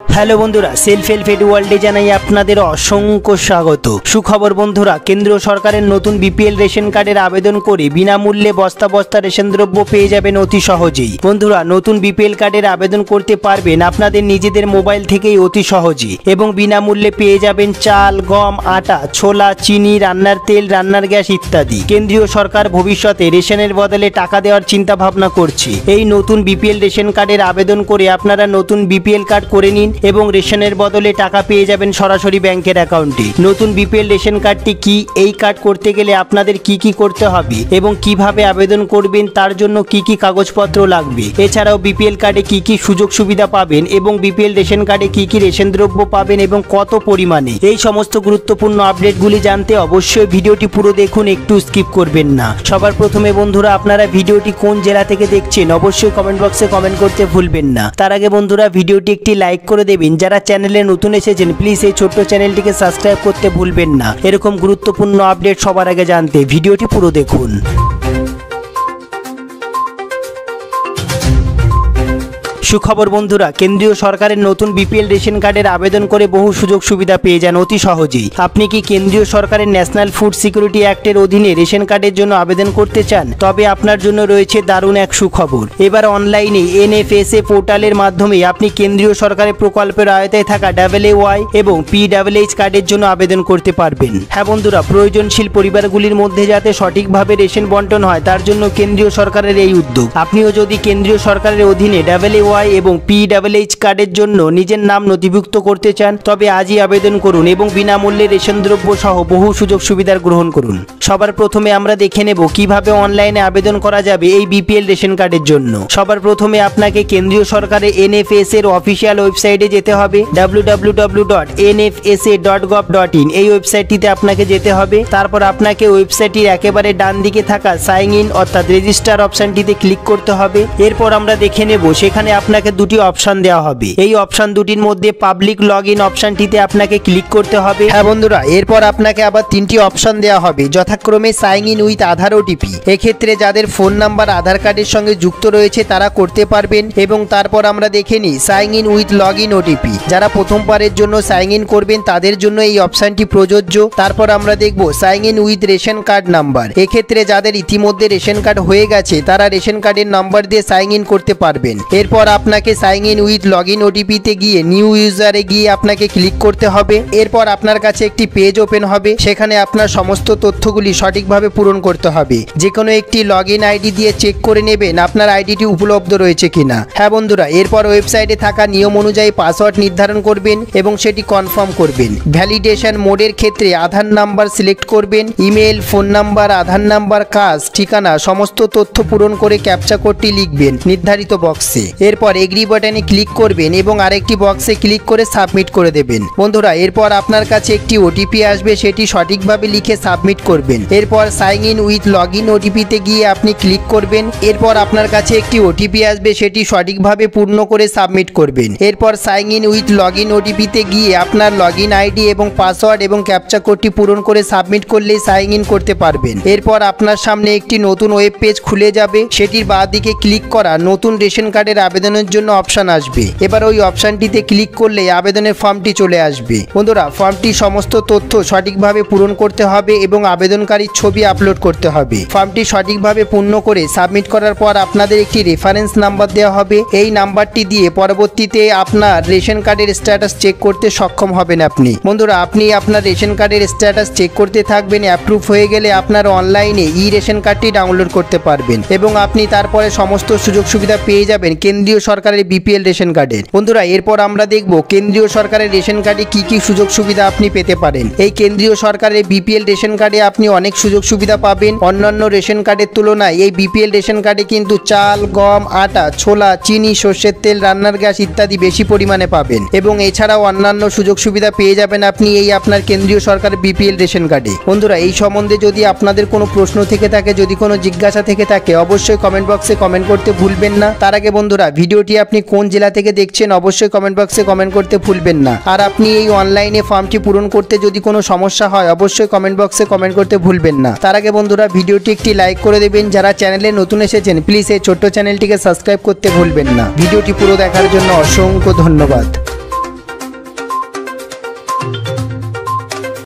Hello বন্ধুরা, self help add ওয়ার্ল্ডে জানাই আপনাদের অসংখ্য স্বাগত। সুখবর বন্ধুরা, কেন্দ্রীয় সরকারের নতুন বিপিএল রেশন কার্ডের আবেদন করে বিনামূল্যে বস্তা বস্তা রেশন দ্রব্য পেয়ে যাবেন অতি সহজেই। বন্ধুরা, নতুন বিপিএল কার্ডের আবেদন করতে পারবেন আপনাদের নিজেদের মোবাইল থেকেই অতি সহজে এবং বিনামূল্যে পেয়ে যাবেন চাল, গম, আটা, ছোলা, চিনি, রান্নার তেল, রান্নার গ্যাস ইত্যাদি। কেন্দ্রীয় সরকার ভবিষ্যতে রেশনের বদলে টাকা দেওয়ার চিন্তা ভাবনা করছে। এই নতুন বিপিএল রেশন কার্ডের আবেদন করে আপনারা নতুন বিপিএল কার্ড করে নিন এবং রেশনের বদলে টাকা পেয়ে যাবেন সরাসরি ব্যাংকের অ্যাকাউন্টে। নতুন বিপিএল রেশন কার্ডটি কি, এই কার্ড করতে গেলে আপনাদের কি কি করতে হবে এবং কিভাবে আবেদন করবেন, তার জন্য কি কি কাগজপত্র লাগবে, এছাড়াও বিপিএল কার্ডে কি কি সুযোগ সুবিধা পাবেন এবং বিপিএল রেশন কার্ডে কি কি রেশন দ্রব্য পাবেন এবং কত পরিমাণে, এই সমস্ত গুরুত্বপূর্ণ আপডেটগুলি জানতে অবশ্যই ভিডিওটি পুরো দেখুন, একটু স্কিপ করবেন না। সবার প্রথমে বন্ধুরা, আপনারা ভিডিওটি কোন জেলা থেকে দেখছেন অবশ্যই কমেন্ট বক্সে কমেন্ট করতে ভুলবেন না। তার আগে বন্ধুরা, ভিডিওটি একটি লাইক করে দেবেন। যারা চ্যানেলে নতুন এসেছেন প্লিজ এই ছোট্ট চ্যানেলটিকে সাবস্ক্রাইব করতে ভুলবেন না। এরকম গুরুত্বপূর্ণ আপডেট সবার আগে জানতে ভিডিওটি পুরো দেখুন। সুখবর বন্ধুরা, কেন্দ্রীয় সরকারের নতুন বিপিএল রেশন কার্ডের আবেদন করে বহু সুযোগ সুবিধা পেয়ে যান অতি সহজেই। আপনি কি কেন্দ্রীয় সরকারের ন্যাশনাল ফুড সিকিউরিটি অ্যাক্টের অধীনে রেশন কার্ডের জন্য আবেদন করতে চান? তবে আপনার জন্য রয়েছে দারুণ এক সুখবর। এবার অনলাইনে এনএফএসএ পোর্টালের মাধ্যমে আপনি কেন্দ্রীয় সরকারের প্রকল্পের আওতায় থাকা AAY এবং PHH কার্ডের জন্য আবেদন করতে পারবেন। হ্যাঁ বন্ধুরা, প্রয়োজনশীল পরিবারগুলির মধ্যে যাতে সঠিকভাবে রেশন বন্টন হয় তার জন্য কেন্দ্রীয় সরকারের এই উদ্যোগ। আপনিও যদি কেন্দ্রীয় সরকারের অধীনে AAY এবং PHH কার্ডের জন্য নিজের নাম নথিভুক্ত করতে চান তবে আজই আবেদন করুন এবং বিনামূল্যে রেশন দ্রব্য সহ বহু সুযোগ সুবিধার গ্রহণ করুন। সবার প্রথমে আমরা দেখে নেব কিভাবে অনলাইনে আবেদন করা যাবে এই বিপিএল রেশন কার্ডের জন্য। সবার প্রথমে আপনাকে কেন্দ্রীয় সরকারের NFS এর অফিসিয়াল ওয়েবসাইটে যেতে হবে, www.nfsa.gov.in। এই ওয়েবসাইটটিতে আপনাকে যেতে হবে। তারপর আপনাকে ওয়েবসাইটটির একেবারে ডান দিকে থাকা সাইন ইন অর্থাৎ রেজিস্টার অপশনটিতে ক্লিক করতে হবে। এরপর আমরা দেখে নেব সেখানে আপনাকে দুটি অপশন দেওয়া হবে। এই অপশন দুটির মধ্যে পাবলিক লগ ইন অপশনটিতে আপনাকে ক্লিক করতে হবে। হ্যাঁ বন্ধুরা, এরপর আপনাকে আবার তিনটি অপশন দেওয়া হবে, যথাক্রমে sign in with Aadhaar OTP. এক্ষেত্রে যাদের ফোন নাম্বার আধার কার্ডের সঙ্গে যুক্ত রয়েছে তারা করতে পারবেন। এবং তারপর আমরা দেখে নিই sign in with log in OTP. যারা প্রথমবারের জন্য সাইন ইন করবেন তাদের জন্য এই অপশনটি প্রযোজ্য। তারপর আমরা দেখব sign in with ration card number. এক্ষেত্রে যাদের ইতিমধ্যে রেশন কার্ড হয়ে গেছে তারা রেশন কার্ডের নাম্বার দিয়ে সাইন ইন করতে পারবেন। এরপর আপনাকে sign in with log in ওটিপিতে গিয়ে নিউ ইউজারে গিয়ে আপনাকে ক্লিক করতে হবে। এরপর আপনার কাছে একটি পেজ ওপেন হবে, সেখানে আপনার সমস্ত তথ্যগুলি সঠিকভাবে পূরণ করতে হবে। যে কোনো একটি লগ ইন আইডি দিয়ে চেক করে নেবেন আপনার আইডিটি উপলব্ধ রয়েছে কিনা। হ্যাঁ বন্ধুরা, এরপর ওয়েবসাইটে থাকা নিয়ম অনুযায়ী পাসওয়ার্ড নির্ধারণ করবেন এবং সেটি কনফার্ম করবেন। ভ্যালিডেশন মোডের ক্ষেত্রে আধার নাম্বার সিলেক্ট করবেন। ইমেল, ফোন নাম্বার, আধার নাম্বার, কাস্ট, ঠিকানা সমস্ত তথ্য পূরণ করে ক্যাপচা কোডটি লিখবেন নির্ধারিত বক্সে। এরপর এগ্রি বাটনে ক্লিক করবেন এবং আরেকটি বক্সে ক্লিক করে সাবমিট করে দেবেন। বন্ধুরা, এরপর আপনার কাছে একটি ওটিপি আসবে, সেটি সঠিকভাবে লিখে সাবমিট করবেন। এরপর sign in with log in ওটিপিতে গিয়ে আপনি ক্লিক করবেন। এরপর আপনার কাছে একটি ওটিপি আসবে, সেটি সঠিকভাবে পূর্ণ করে সাবমিট করবেন। এরপর sign in with log in ওটিপিতে গিয়ে আপনার লগ ইন আইডি এবং পাসওয়ার্ড এবং ক্যাপচা কোডটি পূরণ করে সাবমিট করলেই সাইন ইন করতে পারবেন। এরপর আপনার সামনে একটি নতুন ওয়েব পেজ খুলে যাবে, সেটির বাঁ দিকে ক্লিক করা নতুন রেশন কার্ডের আবেদনের জন্য অপশন আসবে। এবার ওই অপশনটিতে ক্লিক করলে আবেদনের ফর্মটি চলে আসবে। বন্ধুরা, ফর্মটি সমস্ত তথ্য সঠিকভাবে পূরণ করতে হবে এবং আবেদনকারীর ছবি আপলোড করতে হবে। ফর্মটি সঠিকভাবে পূর্ণ করে সাবমিট করার পর আপনাদের একটি রেফারেন্স নাম্বার দেওয়া হবে। এই নাম্বারটি দিয়ে পরবর্তীতে আপনার রেশন কার্ডের স্ট্যাটাস চেক করতে সক্ষম হবেন আপনি। বন্ধুরা, আপনি আপনার রেশন কার্ডের স্ট্যাটাস চেক করতে থাকবেন। অ্যাপ্রুভ হয়ে গেলে আপনার অনলাইনে রেশন কার্ডটি ডাউনলোড করতে পারবেন এবং আপনি তারপরে সমস্ত সুযোগ সুবিধা পেয়ে যাবেন কেন্দ্রীয় সরকারের বিপিএল রেশন কার্ডের। বন্ধুরা, এরপর আমরা দেখব কেন্দ্রীয় সরকারের রেশন কার্ডে কি কি সুযোগ সুবিধা আপনি পেতে পারেন। এই কেন্দ্রীয় সরকারের বিপিএল রেশন কার্ডে আপনি অনেক সুযোগ সুবিধা পাবেন। অন্যান্য রেশন কার্ডের তুলনায় এই বিপিএল রেশন কার্ডে কিন্তু চাল, গম, আটা, ছোলা, চিনি, সর্ষের তেল, রান্নার গ্যাস ইত্যাদি বেশি পরিমাণে পাবেন এবং এছাড়াও অন্যান্য সুযোগ সুবিধা পেয়ে যাবেন আপনি এই আপনার কেন্দ্রীয় সরকারের বিপিএল রেশন কার্ডে। বন্ধুরা, এই সম্বন্ধে যদি আপনাদের কোনো প্রশ্ন থেকে থাকে, যদি কোনো জিজ্ঞাসা থেকে থাকে অবশ্যই কমেন্ট বক্সে কমেন্ট করতে ভুলবেন না। তার আগে বন্ধুরা, ভিডিওটি আপনি কোন জেলা থেকে দেখছেন অবশ্যই কমেন্ট বক্সে কমেন্ট করতে ভুলবেন না। আর আপনি এই অনলাইনে ফর্মটি পূরণ করতে যদি কোনো সমস্যা হয় অবশ্যই কমেন্ট বক্সে কমেন্ট করতে ভুলবেন না। তার আগে বন্ধুরা, ভিডিওটি একটি লাইক করে দেবেন। যারা চ্যানেলে নতুন এসেছেন প্লিজ এই ছোট্ট চ্যানেলটিকে সাবস্ক্রাইব করতে ভুলবেন না। ভিডিওটি পুরো দেখার জন্য অসংখ্য ধন্যবাদ।